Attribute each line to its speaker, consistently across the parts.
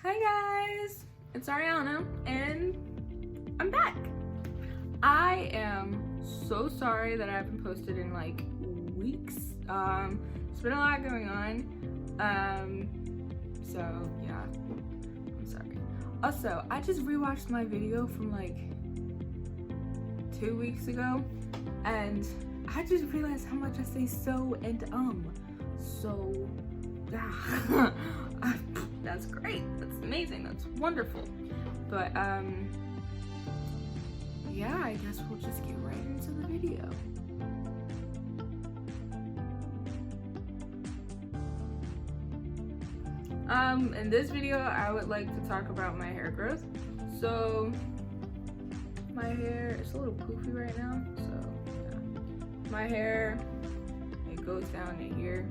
Speaker 1: Hi guys, it's Ariana and I'm back. I am so sorry that I haven't posted in like weeks. It's been a lot going on. So yeah, I'm sorry. Also, I just rewatched my video from like 2 weeks ago and I just realized how much I say so and so that's great, that's amazing, that's wonderful. But yeah, I guess we'll just get right into the video. In this video I would like to talk about my hair growth. So my hair is a little poofy right now, so yeah. My hair, it goes down to here.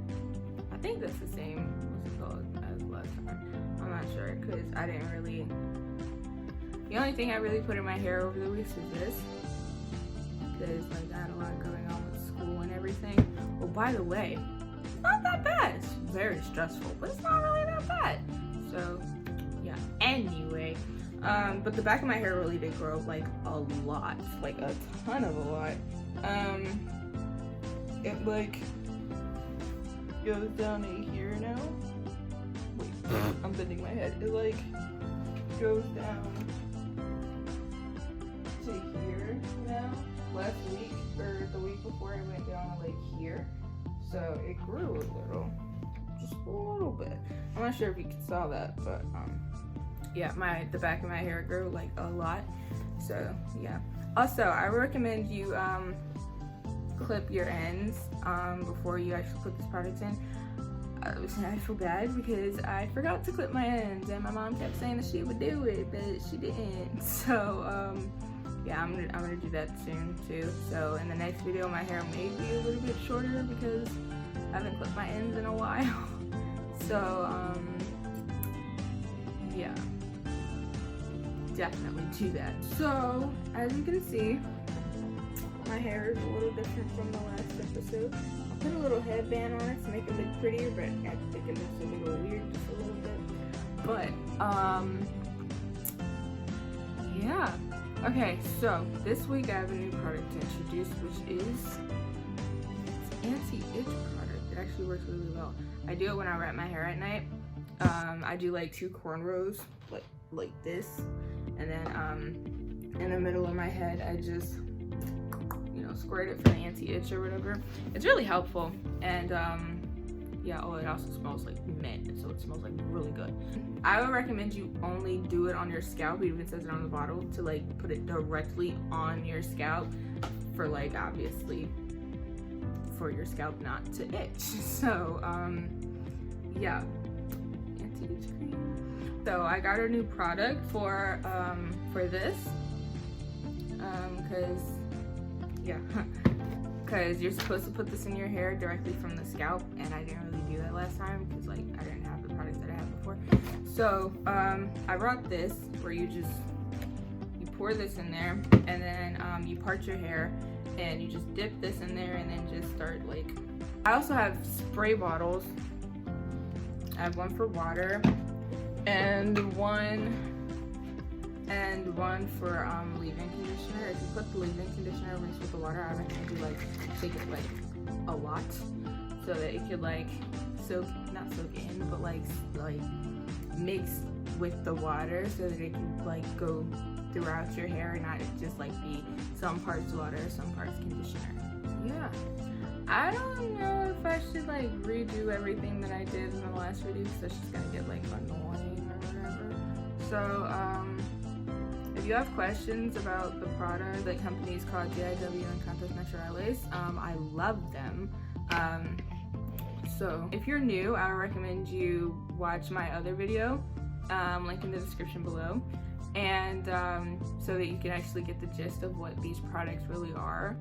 Speaker 1: I think that's the same, what's it called, as last time. I'm not sure, because I didn't really, the only thing I really put in my hair over the weeks is this, because like I had a lot going on with school and everything. Well, by the way, it's not that bad. It's very stressful, but it's not really that bad. So yeah, anyway, but the back of my hair really did grow like a lot, like a ton of a lot. It like goes down to here now. Wait, I'm bending my head. It like goes down to here now. Last week or the week before it went down to like here. So it grew a little, just a little bit. I'm not sure if you saw that, but yeah, the back of my hair grew like a lot. So yeah. Also, I recommend you clip your ends before you actually put this product in. I feel bad because I forgot to clip my ends and my mom kept saying that she would do it, but she didn't. So yeah, I'm gonna do that soon too. So in the next video my hair may be a little bit shorter because I haven't clipped my ends in a while. So yeah, definitely do that. So as you can see, my hair is a little different from the last episode. I put a little headband on it to make it look prettier, but I think it looks a little weird just a little bit. But yeah. Okay, so this week I have a new product to introduce, which is anti-itch product. It actually works really well. I do it when I wrap my hair at night. I do like 2 cornrows, like this, and then in the middle of my head I just squirt it for the anti-itch or whatever. It's really helpful, and yeah, oh, it also smells like mint, so it smells like really good. I would recommend you only do it on your scalp, even says it on the bottle, to like put it directly on your scalp for like obviously for your scalp not to itch. So yeah, anti-itch cream. So I got a new product for this because you're supposed to put this in your hair directly from the scalp, and I didn't really do that last time because like I didn't have the products that I had before. So I brought this where you pour this in there, and then you part your hair and you just dip this in there and then just start like, I also have spray bottles. I have one for water and one for leave-in conditioner. If you put the leave-in conditioner mixed with the water, I recommend you like take it like a lot so that it could like not soak in, but like mix with the water so that it can like go throughout your hair and not just like be some parts water, some parts conditioner. Yeah, I don't know if I should like redo everything that I did in the last video because that's just gonna get like annoying or whatever. So if you have questions about the product, the company is called DIW Encantos Naturales. I love them. So if you're new, I would recommend you watch my other video, link in the description below, and so that you can actually get the gist of what these products really are.